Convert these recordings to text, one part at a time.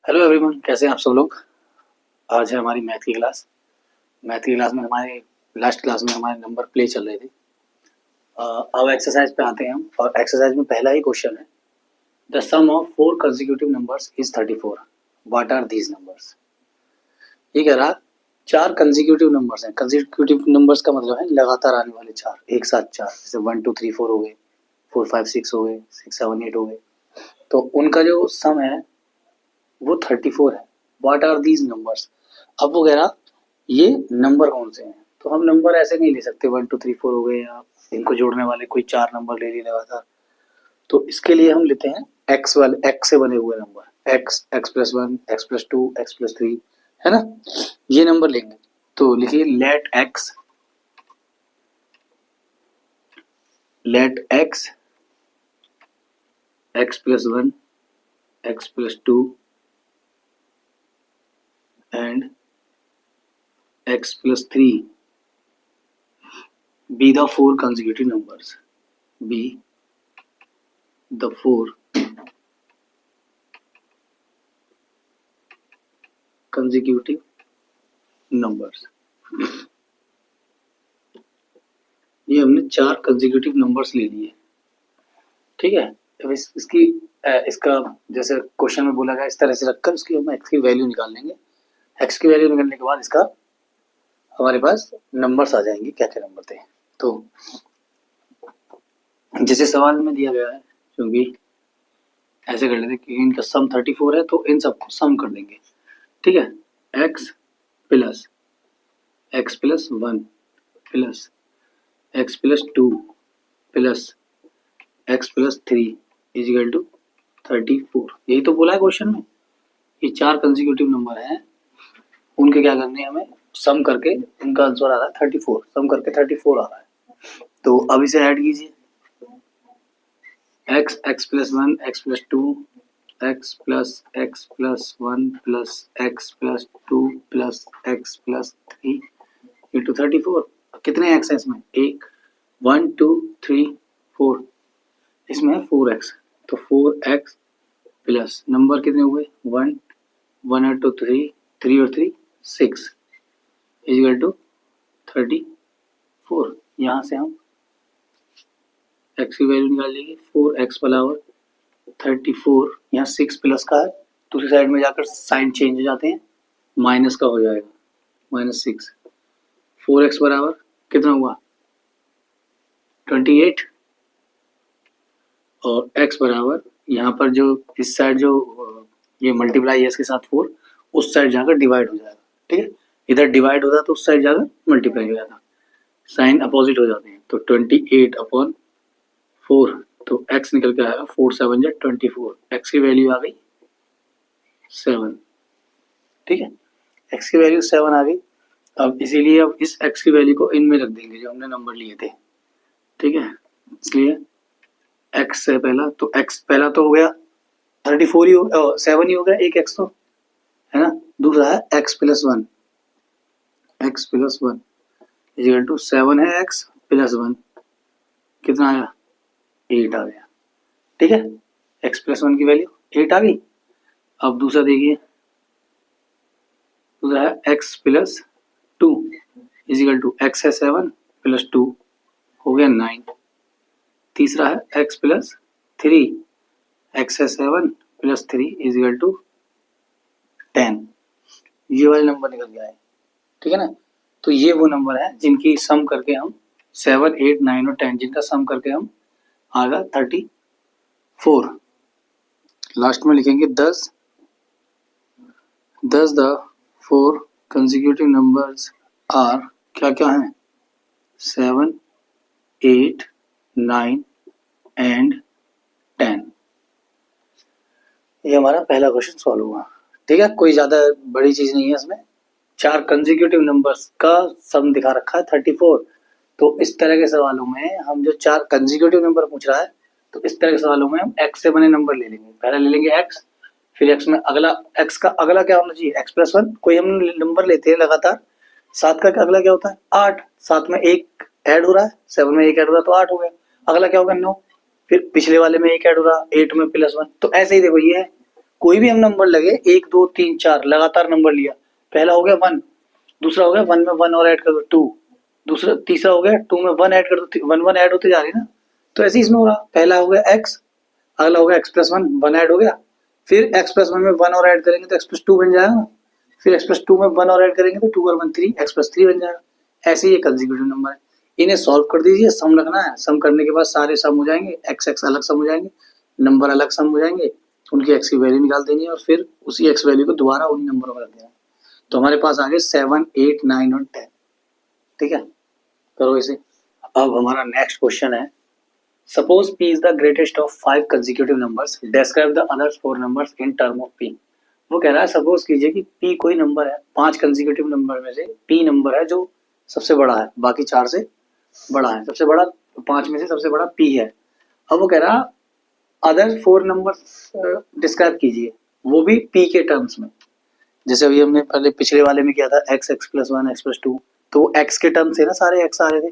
Hello everyone, कैसे हैं आप सब लोग। आज है हमारी मैथ की क्लास। मैथ की क्लास में हमारे लास्ट क्लास में हमारे नंबर प्ले चल रहे थे। अब एक्सरसाइज पे आते हैं हम, और एक्सरसाइज में पहला ही क्वेश्चन है, the sum of 4 consecutive numbers is 34, what are these numbers. ये कह रहा 4 कंसेक्यूटिव नंबर्स हैं। कंसेक्यूटिव नंबर्स का मतलब है लगातार आने वाले चार, एक साथ चार, जैसे 1 2 3 4 हो गए, 4 5 6 हो गए, 6 7 8 हो गए। तो उनका जो सम है वो 34 है। What are these numbers. अब वो कह रहा ये नंबर कौन से हैं। तो हम नंबर ऐसे नहीं ले सकते 1 2 3 4 हो गए, या इनको जोड़ने वाले कोई चार नंबर ले लिए लगातार। तो इसके लिए हम लेते हैं एक्स वाले, एक्स से बने हुए number, x, x plus one, x plus two, x plus three, है ना। ये नंबर लेंगे। तो लिखिए let x, x plus one, x plus two and x plus 3 be the 4 consecutive numbers. Be the 4 consecutive numbers. ये हमने 4 consecutive numbers ले लिए, ठीक है। अब इसका जैसे क्वेश्चन में बोला गया इस तरह से रखकर उसकी हम x की वैल्यू निकाल लेंगे। x की वैल्यू निकालने के बाद इसका हमारे पास नंबर्स आ जाएंगे, क्या क्या नंबर थे। तो जैसे सवाल में दिया गया है, क्योंकि ऐसे कर लेते कि इनका सम 34 है तो इन सबको सम कर देंगे, ठीक है। x plus one plus x plus two plus x plus three is equal to 34। यही तो बोला है क्वेश्चन में। ये 4 कंसेक्यूटिव नंबर हैं, उनके क्या करने हैं हमें, सम करके उनका आंसर आ रहा है 34, सम करके 34 आ रहा है। तो अब इसे ऐड कीजिए, x, x plus one, x plus two, x plus one plus x plus two plus x plus three into 34। कितने एक्स है इसमें, एक, 1 2 3 4, इसमें है 4x। तो 4x प्लस नंबर कितने हुए, 1 1 और 2 3, 3 और 3 6 इजिकल टू 34। यहाँ से हम x की वैल्यू निकाल लेंगे, 4x बराबर 34। यहाँ 6 प्लस का है, दूसरी साइड में जाकर साइन चेंज हो जाते हैं, माइनस का हो जाएगा, -6। 4x बराबर कितना हुआ, 28। और x बराबर यहाँ पर जो इस साइड जो ये मल्टीप्लाई है इसके साथ 4, उस साइड जाकर डिवाइड हो जाएगा, ठीक है। इधर डिवाइड होता तो उस साइड जाकर मल्टीप्लाई हो जाता, साइन अपोजिट हो जाते हैं। तो 28/4, तो x निकल के आएगा 4 7 जा 24। x की वैल्यू आ गई 7, ठीक है। x की वैल्यू 7 आ गई। अब इसीलिए अब इस x की वैल्यू को इनमें रख देंगे जो हमने नंबर लिए थे, ठीक है। इसलिए x से पहला, तो x पहला तो हो गया 34 ही हो, 7 ही हो गया, एक x तो है ना। दूसरा है x plus one is equal to 7 है x प्लस वन, कितना आया, 8 आ गया, ठीक है। x प्लस वन की वैल्यू 8 आ गई। अब दूसरा देखिए, दूसरा है x plus two is equal to x है 7 प्लस 2 हो गया 9। तीसरा है x प्लस थ्री, x है 7 प्लस 3 इजिकल टू 10। ये वाले नंबर निकल गया है, ठीक है ना। तो ये वो नंबर है जिनकी सम करके हम 7 8 9 और 10, जिनका सम करके हम आएगा 34। लास्ट में लिखेंगे 10 द 4 कंसेक्यूटिव नंबर्स आर, क्या क्या हैं, 7 8 9 एंड 10। ये हमारा पहला क्वेश्चन सॉल्व हुआ, ठीक है। कोई ज्यादा बड़ी चीज नहीं है इसमें, 4 कंसेक्यूटिव नंबर्स का सम दिखा रखा है 34। तो इस तरह के सवालों में हम जो 4 कंसेक्यूटिव नंबर पूछ रहा है, तो इस तरह के सवालों में हम x से बने नंबर ले लेंगे। पहले ले लेंगे x, फिर x में अगला, x का अगला क्या होना चाहिए, x प्लस वन। कोई हम नंबर लेते हैं लगातार, 7 का अगला क्या होता है, 8, 7 में 1 ऐड हो रहा है, 7 में 1 ऐड हो रहा है तो 8 हो गया। अगला क्या होगा, 9, फिर पिछले वाले में 1 ऐड हो रहा, 8 में प्लस वन। तो ऐसे ही देखो, ये है कोई भी हम नंबर लगे 1 2 3 4 लगातार नंबर लिया, पहला हो गया 1, दूसरा हो गया 1 में 1 और ऐड कर दो 2, दूसरा तीसरा हो गया 2 में 1 ऐड कर दो 1 1 ऐड होते जा रही है ना, तो ऐसे ही इसमें हो रहा, पहला हो गया x, अगला हो गया x प्लस 1, 1 ऐड हो गया, फिर x प्लस 1 में 1 और ऐड करेंगे तो x प्लस 2 बन जाएगा ना, फिर x प्लस 2 में 1 और ऐड करेंगे तो 2 और 1 3, x प्लस 3 बन जाएगा। ऐसे ही ये कंसेक्यूटिव नंबर है, इन्हें सॉल्व कर दीजिए, सम रखना है, सम करने के बाद सारे सम हो जाएंगे, x x अलग सम हो जाएंगे, नंबर अलग सम हो जाएंगे, उनकी x की वैल्यू निकाल देनी है और फिर उसी x वैल्यू को दोबारा उन्हीं नंबरों में रख देना। तो हमारे पास आ गए 7 8 9 और 10। ठीक है, करो इसे। अब हमारा नेक्स्ट क्वेश्चन है, suppose p is the greatest of 5 consecutive numbers, describe the others 4 numbers in term of p। वो कह रहा है सपोज कीजिए कि p कोई नंबर है, 5 कंसेक्यूटिव नंबर में से p नंबर है जो सबसे बड़ा है, बाकी 4 से बड़ा है, सबसे बड़ा 5 में से सबसे बड़ा p है। अब वो कह रहा अदर 4 नंबर्स डिस्क्राइब कीजिए, वो भी p के टर्म्स में, जैसे अभी हमने पहले पिछले वाले में किया था x x plus 1 x plus 2, तो वो x के टर्म्स थे ना, सारे x आ रहे थे,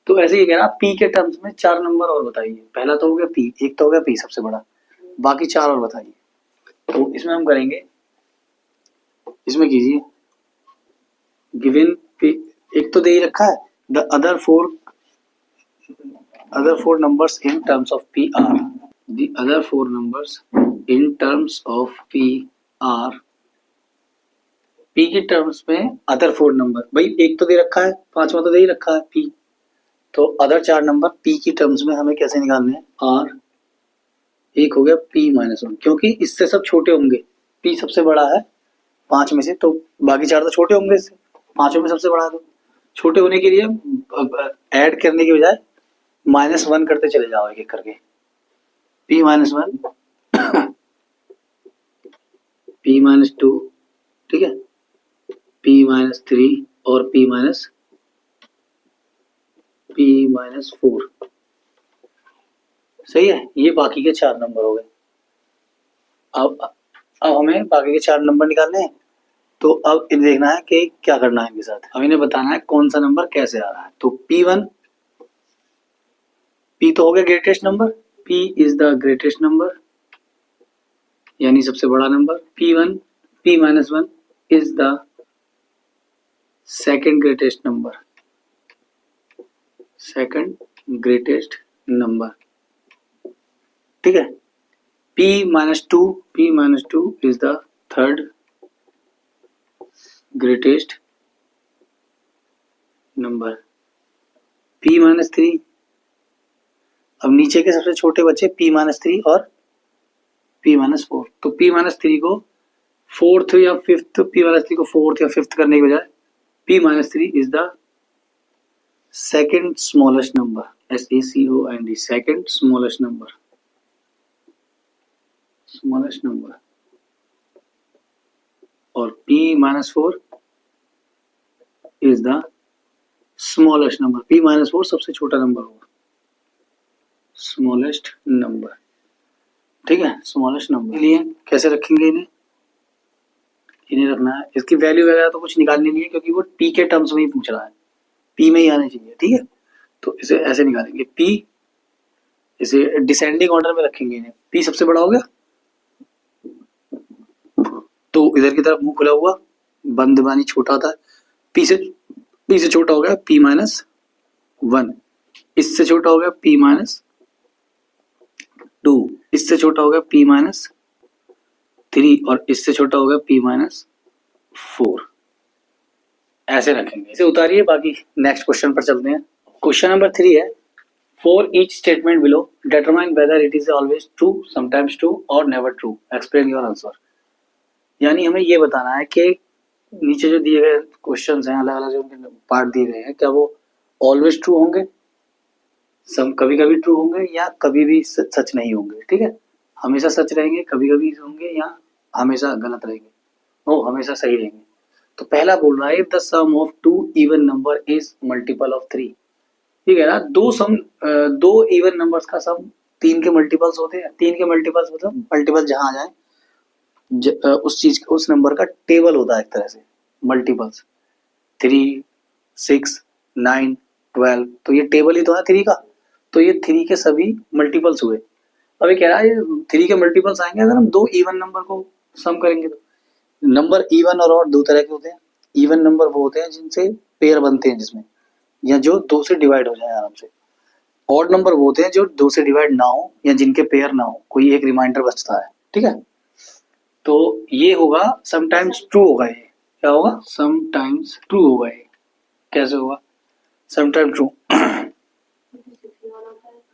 तो ऐसे ही कह रहा p के टर्म्स में 4 नंबर और बताइए। पहला तो हो गया p, एक तो हो गया p सबसे बड़ा, बाकी 4 और बताइए। तो इसमें हम करेंगे, इसमें कीजिए गिवन p, एक तो दे ही रखा है, the other four numbers in terms of p are, the other 4 numbers in terms of p are, p की टर्म्स में अदर 4 नंबर, भाई एक तो दे रखा है, पांचवा तो दे ही रखा है p, तो अदर 4 नंबर p की टर्म्स में हमें कैसे निकालने हैं, r, एक हो गया p माइनस 1, क्योंकि इससे सब छोटे होंगे, p सबसे बड़ा है 5 में से, तो बाकी 4 तो छोटे होंगे इससे, पांचों में सबसे बड़ा है, तो छोटे होने के लिए ऐड करने की बजाय -1 करते चले जाओ एक एक करके, p माइनस 1 p माइनस 2, ठीक है, p माइनस 3 और p माइनस 4। सही है, ये बाकी के 4 नंबर हो गए। अब हमें बाकी के 4 नंबर निकालने हैं, तो अब इन्हें देखना है कि क्या करना है इनके साथ, अब इन्हें बताना है कौन सा नंबर कैसे आ रहा है। तो p1, p तो हो गया greatest number, p is the greatest number यानी सबसे बड़ा number, p1 p minus 1 is the second greatest number, second greatest number, ठीक है, p minus 2 is the third greatest number, p minus 3, अब नीचे के सबसे छोटे बच्चे p माइनस 3 और p माइनस 4, तो p माइनस 3 को फोर्थ या फिफ्थ, p माइनस 3 को फोर्थ या फिफ्थ करने के बजाय p minus 3 is the second smallest number, SECOND, second smallest number, smallest number, और p minus 4 is the smallest number, p minus 4 सबसे छोटा नंबर होगा, स्मॉलेस्ट नंबर, ठीक है, स्मॉलेस्ट नंबर लिए कैसे रखेंगे इन्हें रखना है, इसकी वैल्यू वगैरह तो कुछ निकालनी नहीं है क्योंकि वो p के टर्म्स में ही पूछ रहा है, p में ही आने चाहिए, ठीक है, तो इसे ऐसे निकालेंगे, p इसे डिसेंडिंग ऑर्डर में रखेंगे इन्हें, p सबसे बड़ा हो गया तो इधर की तरफ मुंह खुला हुआ, बंद बानी छोटा होता है, p से छोटा हो गया p माइनस 1, इससे छोटा हो गया p माइनस 2, इससे छोटा हो गया p माइनस 3 और इससे छोटा हो गया p माइनस 4, ऐसे रखेंगे, इसे उतारिए, बाकी नेक्स्ट क्वेश्चन पर चलते हैं। क्वेश्चन नंबर 3 है, for each statement below determine whether it is always true, sometimes true और never true, explain your answer. यानी हमें ये बताना है कि नीचे जो दिए गए क्वेश्चंस हैं, अलग अलग जो उनके पार्ट दिए गए हैं, क्या वो ऑलवेज ट्रू होंगे, सब कभी कभी ट्रू होंगे या कभी भी सच नहीं होंगे, ठीक है, हमेशा सच रहेंगे, कभी कभी होंगे या हमेशा गलत रहेंगे, वो हमेशा सही रहेंगे। तो पहला बोल रहा है if the sum of 2 even number is multiple of 3, ठीक है ना, दो इवन नंबर्स का सम 3 के मल्टीपल्स होते हैं, 3 के मल्टीपल्स मतलब मल्टीपल जहां आ जाए उस चीज उस नंबर का टेबल होता है एक तरह से, मल्टीपल्स 3 6 9 12, तो ये टेबल ही तो है 3 का, तो ये 3 के सभी मल्टीपल्स हुए। अभी कह रहा है 3 के मल्टीपल्स आएंगे अगर हम 2 इवन नंबर को सम करेंगे तो। नंबर इवन और ऑड 2 तरह के होते हैं। इवन नंबर वो होते हैं जिनसे पेयर बनते हैं, जिसमें या जो 2 से डिवाइड हो जाए आराम से। ऑड नंबर वो होते हैं जो 2 से डिवाइड ना हो या जिनके पेयर ना हो, कोई एक रिमाइंडर बचता है। ठीक है, तो ये होगा समटाइम्स ट्रू होगा। ये क्या होगा? समटाइम्स ट्रू होगा। ये कैसे होगा? Sometimes true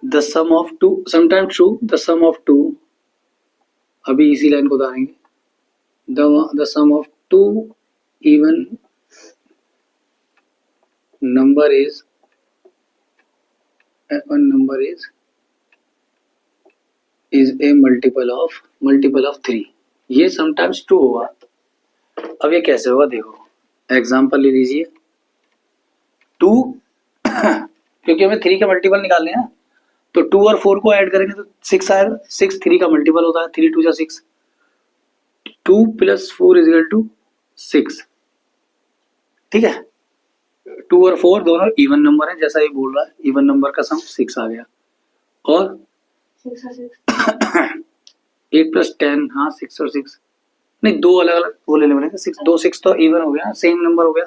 the sum of two, sometimes true the sum of two, अभी इसी लाइन को उतारेंगे। The sum of two even number is one number is a multiple of 3। ये समटाइम्स ट्रू होगा। अब ये कैसे होगा देखो, एग्जांपल ले लीजिए। 2 क्योंकि हमें 3 के मल्टीपल निकालने हैं, तो 2 और 4 को ऐड करेंगे तो 6 आएगा। 6 3 का मल्टीपल होता है, 3 2 जा 6। 2 + 4 = 6। ठीक है, 2 और 4 दोनों इवन नंबर है, जैसा ये बोल रहा है इवन नंबर का सम 6 आ गया। और 8 + 10, हाँ 6 और 6 नहीं, 2 अलग अलग वो लेने पड़ेंगे। 6 2 6 तो इवन हो गया, सेम नंबर हो गया।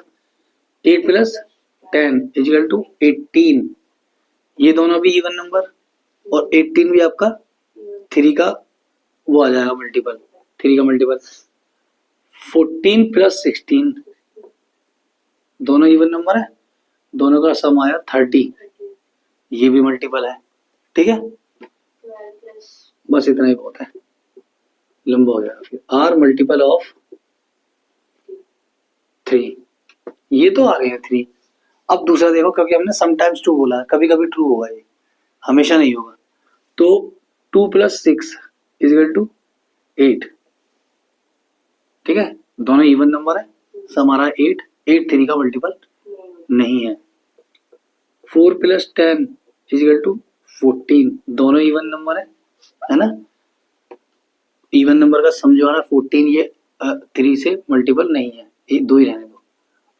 8 + 10 = 18, ये दोनों भी इवन नंबर, और 18 भी आपका 3 का वो आ जाएगा मल्टीपल, 3 का मल्टीपल। 14 + 16 दोनों इवन नंबर है, दोनों का सम आया 30, ये भी मल्टीपल है। ठीक है, बस इतना ही बहुत है, लंबा हो जाएगा। फिर आर मल्टीपल ऑफ 3, ये तो आ गए हैं 3। अब दूसरा देखो, कभी हमने समटाइम्स ट्रू बोला है, कभी कभी ट्रू होगा, ये हमेशा नहीं होगा। तो 2 + 6 = 8। ठीक है, दोनों इवन नंबर है, सम आ रहा है 8। 8 3 का मल्टीपल नहीं है। 4 + 10 = 14, दोनों इवन नंबर है ना। इवन नंबर का सम जो आ रहा है 14, ये 3 से मल्टीपल नहीं है, ये 2 ही रहने दो।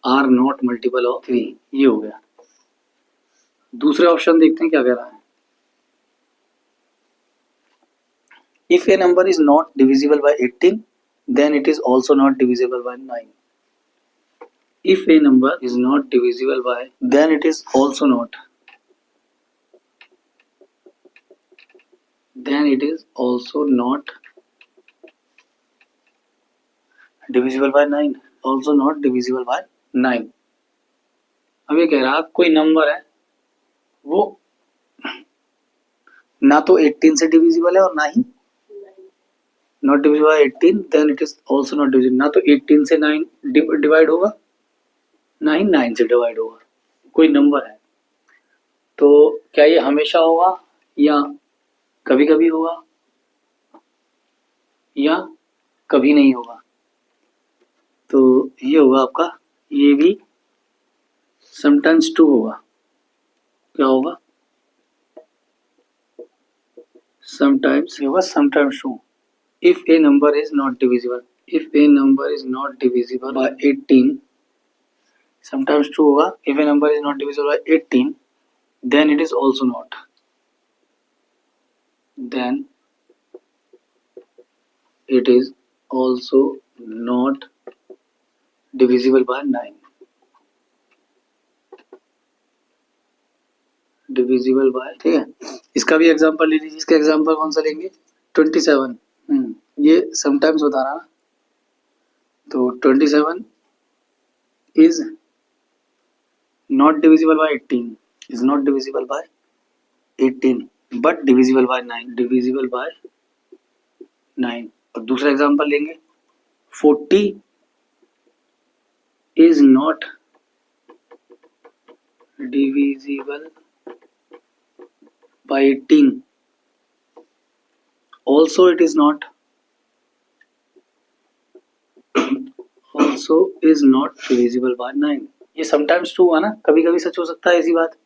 आर नॉट मल्टीपल ऑफ 3, ये हो गया। दूसरे ऑप्शन देखते हैं क्या कह रहा है। If a number is not divisible by 18, then it is also not divisible by 9. If a number is not divisible by, then it is also not, then it is also not divisible by 9, also not divisible by 9। अब ये कह रहा है कोई number है वो ना तो 18 से डिविजिबल है और ना ही not divisible by 18, then it is also not divisible. ना तो 18 से 9 डिवाइड होगा, ना ही 9 से डिवाइड होगा। कोई नंबर है, तो क्या ये हमेशा होगा या कभी कभी होगा या कभी नहीं होगा? तो ये होगा आपका, ये भी समटाइम्स ट्रू होगा। क्या होगा? समटाइम्स होगा, sometimes true. If a number is not divisible, if a number is not divisible by 18, sometimes true होगा। If a number is not divisible by 18, then it is also not, then it is also not divisible by 9, divisible by. ठीक है, इसका भी example ले लीजिए। इसका example कौन सा लेंगे? 27। ये समटाइम्स बता रहा ना, तो 27 is not divisible by 18, is not divisible by 18 but divisible by 9, divisible by 9। और दूसरा एग्जांपल लेंगे, 40 is not divisible by 18, also it is not, also is not divisible by 9। ये समटाइम्स ट्रू है ना, कभी कभी सच हो सकता है ऐसी बात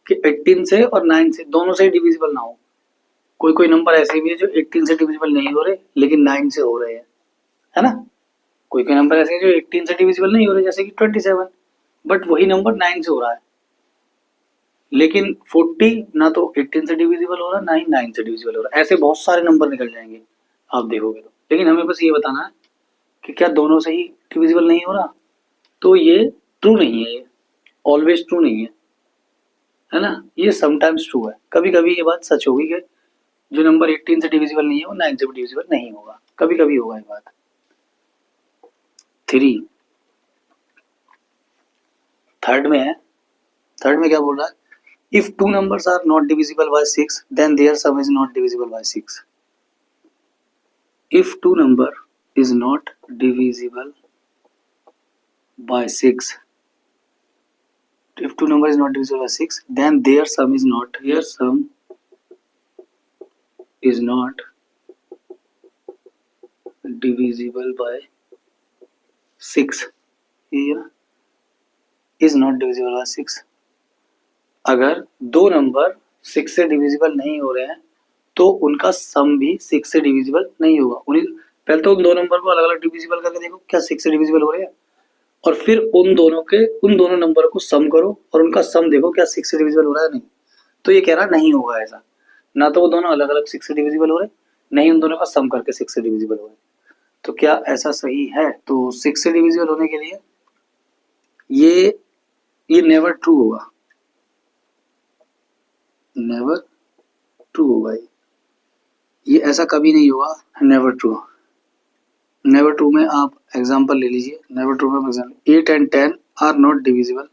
कि 18 से और 9 से दोनों से डिविजिबल ना हो। कोई कोई नंबर ऐसे भी है जो 18 से डिविजिबल नहीं हो रहे लेकिन 9 से हो रहे हैं, है ना। कोई कोई नंबर ऐसे है जो 18 से डिविजिबल नहीं हो रहे, जैसे कि 27, बट वही नंबर 9 से हो रहा है। लेकिन 40 ना तो 18 से डिविजिबल हो रहा, ना ही 9 से डिविजिबल हो रहा। ऐसे बहुत सारे नंबर निकल जाएंगे आप देखोगे तो, लेकिन हमें बस ये बताना है कि क्या दोनों से ही डिविजिबल नहीं हो रहा। तो ये ट्रू नहीं है, ये ऑलवेज ट्रू नहीं है ना, ये समटाइम्स ट्रू है। कभी कभी ये बात सच होगी कि जो नंबर 18 से डिविजिबल नहीं है वो 9 से भी डिविजिबल नहीं होगा, कभी कभी होगा ये बात। 3 थर्ड में है, थर्ड में क्या बोल रहा है, if two numbers are not divisible by 6 then their sum is not divisible by 6। If two number is not divisible by 6, if two number is not divisible by 6 then their sum is not divisible by 6, ये ना is not divisible by 6। अगर दो number 6 से divisible नहीं हो रहे हैं तो उनका सम भी 6 से डिविजिबल नहीं होगा। उन्हीं पहले तो उन दो नंबर को अलग अलग डिविजिबल करके देखो क्या 6 से डिविजिबल हो रहे हैं, और फिर उन दोनों नंबर को सम करो और उनका सम देखो क्या 6 से डिविजिबल हो रहा है नहीं। तो ये कह रहा नहीं होगा ऐसा, ना तो वो दोनों अलग अलग 6 से डिविजिबल हो रहे, नहीं उन दोनों का सम करके 6 से डिविजिबल हो रहे। तो क्या ऐसा सही है? तो 6 से डिविजिबल होने के लिए ये नेवर ट्रू होगा, नेवर ट्रू होगा, ये ऐसा कभी नहीं होगा, नेवर ट्रू। नेवर ट्रू में आप एग्जांपल ले लीजिए, नेवर ट्रू में example 8 and 10 are not divisible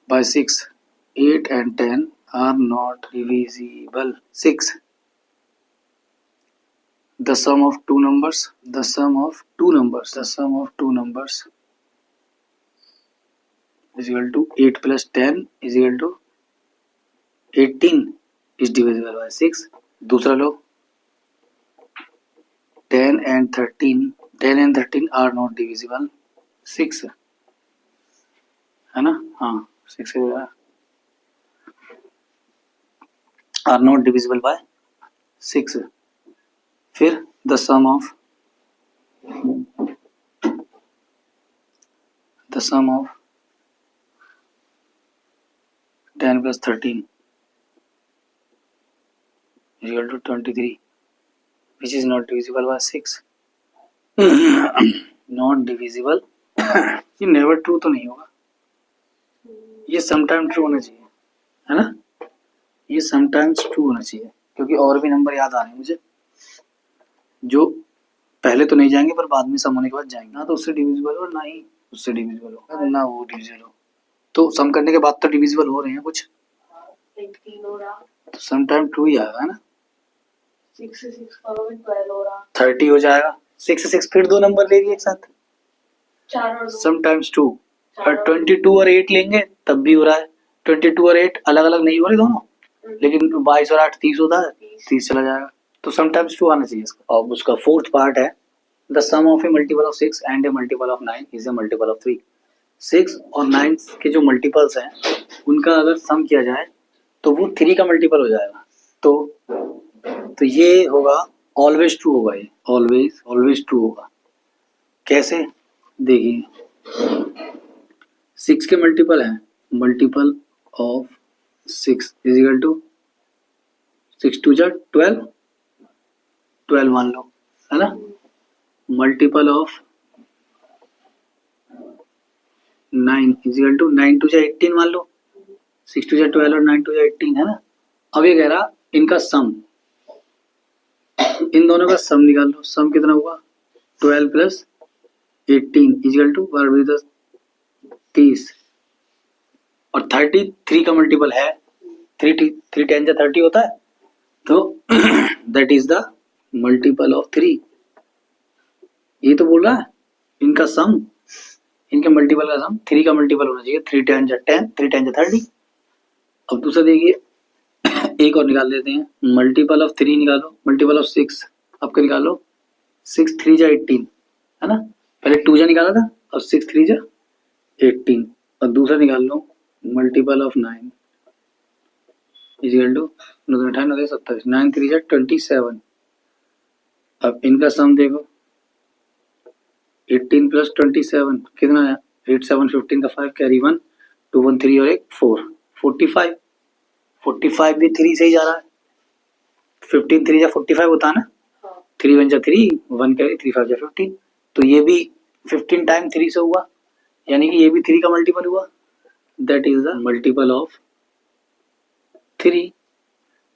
by 6, 8 and 10 are not divisible 6। The sum of two numbers is equal to 8 plus 10 is equal to 18 is divisible by 6। दूसरा लो 10 and 13 are not divisible 6 है ना, हाँ 6 are not divisible by 6। फिर the sum of 10 plus 13 is equal to 23 which is not divisible by 6। Not divisible ये never true तो नहीं होगा, ये समटाइम ट्रू होना चाहिए है ना, ये समटाइम्स ट्रू होना चाहिए, क्योंकि और भी नंबर याद आ रहे हैं मुझे जो पहले तो नहीं जाएंगे पर बाद में सम होने के बाद जाएंगे, ना तो उससे डिविजिबल हो ना ही उससे डिविजिबल हो ना वो डिविजिबल हो। तो सम करने के बाद तो डिविजिबल हो रहे हैं कुछ, तो समटाइम ट्रू ही आएगा ना। 6 से 6 करोगे 12 हो रहा, 30 हो जाएगा, 6 से 6 फिर दो नंबर ले लिए एक साथ, 4 और 2 समटाइम्स 2, और 22 और 8 लेंगे तब भी हो रहा है। 22 और 8 अलग अलग नहीं हो रहे दोनों, लेकिन 22 और 8 30 होता है, 30 चला जाएगा, तो समटाइम्स 2 आना चाहिए इसका। और उसका फोर्थ पार्ट है the sum of a multiple of 6 and a multiple of 9 is a multiple of 3। 6 और 9 के जो मल्टीपल्स हैं उनका अगर सम किया जाए तो वो 3 का मल्टीपल हो जाएगा। तो ये होगा ऑलवेज ट्रू होगा, ये ऑलवेज ट्रू होगा। कैसे देखिए, 6 के मल्टीपल है, multiple of 6 is equal to 6 2 जा 12 मान लो है ना, multiple of 9 is equal to 9 2 जा 18 मान लो, 6 2 जा 12 और 9 2 जा 18 है ना। अब ये कह रहा इनका सम, इन दोनों का सम निकाल लो, सम कितना होगा 12 प्लस 18 इक्वल टू 30, और 33 का मल्टीपल है 3 10 जा 30 होता है, तो that is the multiple of 3। ये तो बोल रहा है इनका सम, इनके मल्टीपल का सम 3 का मल्टीपल होना चाहिए, 3 10 जा 10, 3 10 जा 30। अब दूसरा देखिए एक और निकाल लेते हैं, मल्टीपल ऑफ 3 निकालो, मल्टीपल ऑफ 6 आपका निकालो, 6 3 जा 18 है ना, पहले 2 जा निकाला था, अब 6 3 जा 18, और दूसरा निकाल लो multiple of 9 is equal to 28 27, 9 3 जा 27। अब इनका सम देखो 18 प्लस 27 कितना आया, 8 7 15 का 5 कैरी 1 2 1 3 और एक 4 45 भी 3 से ही जा रहा है। 15 3 या 45 होता है ना, 3 1 जा 3, 1 कैरी, 3 5 जा 15, तो ये भी 15 टाइम 3 से हुआ, यानी कि ये भी 3 का मल्टीपल हुआ, that is the multiple of 3।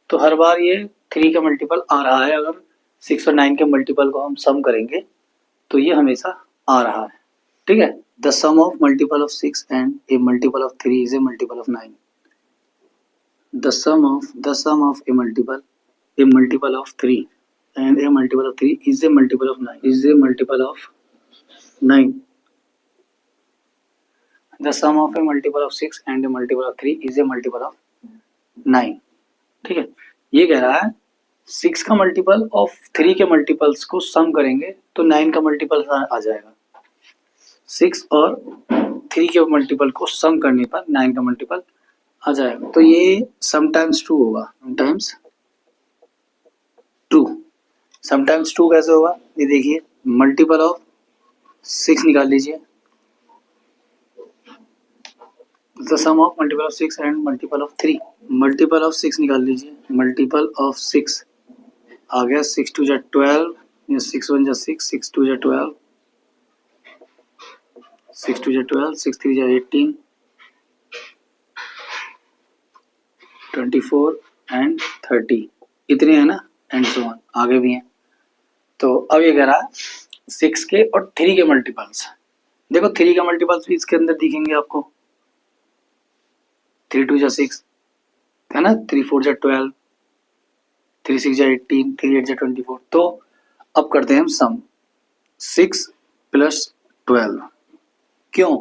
तो हर बार ये 3 का मल्टीपल आ रहा है। अगर 6 और 9 के मल्टीपल को हम सम करेंगे तो ये हमेशा आ रहा है, ठीक है। The sum of multiple of 6 and a multiple of 3 is a multiple of 9। The sum of a multiple of 3 and a multiple of 3 is a multiple of 9. Is a multiple of 9. The sum of a multiple of 6 and a multiple of 3 is a multiple of 9. ठीक है, ये कह रहा है 6 का multiple और 3 के multiples को सम करेंगे तो 9 का मल्टीपल आ जाएगा। 6 और 3 के मल्टीपल को सम करने पर 9 का मल्टीपल आ जाएगा। तो ये समटाइम्स ट्रू होगा, समटाइम्स ट्रू कैसे होगा, ये देखिए, मल्टीपल ऑफ 6 निकाल लीजिए, the sum of multiple of 6 and multiple of 3, multiple of 6 निकाल लीजिए, मल्टीपल ऑफ 6 आ गया 6 2 जा 12, 6 1 जा 6, 6 2 जा 12, 6 2 जा 12, 6 3 जा 18, 24 एंड 30, इतने हैं ना, एंड सो ऑन, आगे भी हैं। तो अब ये कह रहा है 6 के और 3 के मल्टीपल्स, देखो 3 का मल्टीपल्स भी इसके अंदर दिखेंगे आपको, 3 2 जा 6 है ना, 3 4 जा 12, 3 6 जा 18, 3 8 जा 24। तो अब करते हैं हम सम 6 प्लस 12, क्यों,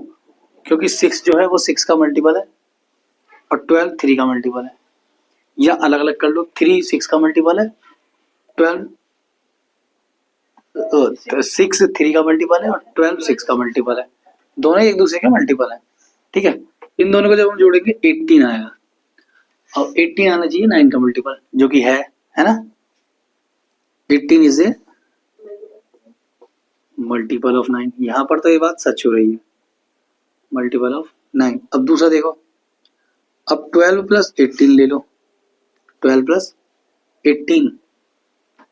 क्योंकि 6 जो है वो 6 का मल्टीपल है और 12 3 का मल्टीपल है, या अलग अलग कर लो, 3 6 का मल्टीपल है, 12 6 3 का मल्टीपल है और 12 6 का मल्टीपल है, दोनों एक दूसरे के मल्टीपल है, ठीक है। इन दोनों को जब हम जोड़ेंगे 18 आएगा, और 18 आना चाहिए 9 का मल्टीपल, जो कि है ना, 18 इज ए मल्टीपल ऑफ 9। यहां पर तो ये बात सच हो रही है, मल्टीपल ऑफ 9। अब दूसरा देखो, अब 12 प्लस 18 ले लो, 12 प्लस 18,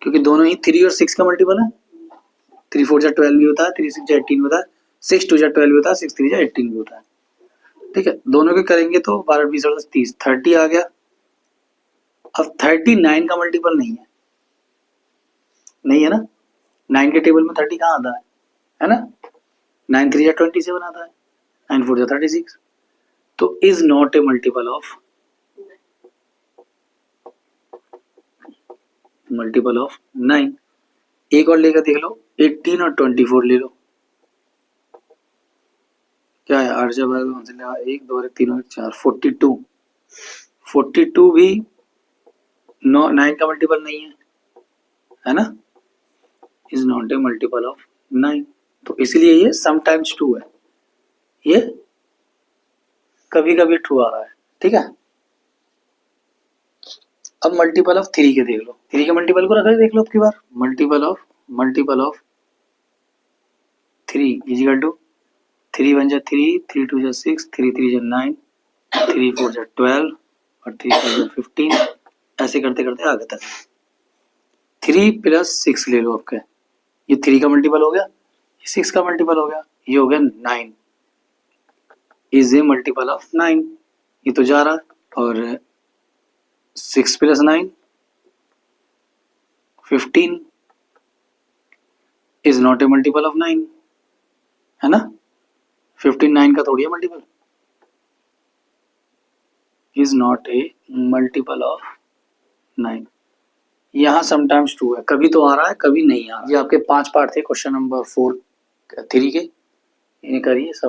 क्योंकि दोनों ही 3 और 6 का मल्टीपल है, 3 4 जा 12 भी होता है, 3 6 जा 18 होता है, 6 2 जा 12 भी होता है, 6 3 जा 18 भी होता है, ठीक है। दोनों के करेंगे तो 12 20 और 30, 30 आ गया। अब 39 का मल्टीपल नहीं है ना, 9 के टेबल में 30 कहाँ आता है ना, 9 3 जा 27 आता है, 9 4 जा 36, तो is not a multiple of 9। एक और लेकर देख लो, 18 और 24 ले लो, क्या है, 8 जब 1 2 3 4 42 भी 9 का मल्टीपल नहीं है ना, is not a multiple of 9। तो इसलिए ये समटाइम्स ट्रू है, ये कभी कभी ट्रू आ रहा है, ठीक है। अब मल्टीपल ऑफ 3 के देख लो, 3 के मल्टीपल को रखा देख लो अब की बार, multiple of 3 is equal to 3 1 जा 3, 3 2 जा 6, 3 3 जा 9, 3 4 जा 12 और 3 5 जा 15, ऐसे करते करते आगे तक। 3 प्लस 6 ले लो आपके, ये 3 का मल्टीपल हो गया, ये 6 का मल्टीपल हो गया, ये हो गया 9, इज ए मल्टीपल ऑफ 9, ये तो जा रहा है। और 6 plus 9 15 is not a multiple of 9, है ना, 15 9 का थोड़ी है multiple, is not a multiple of 9। यहाँ समटाइम्स ट्रू है, कभी तो आ रहा है कभी नहीं आ रहा। ये आपके 5 पार्ट थे क्वेश्चन नंबर 3 के, इन्हें करिए समझ।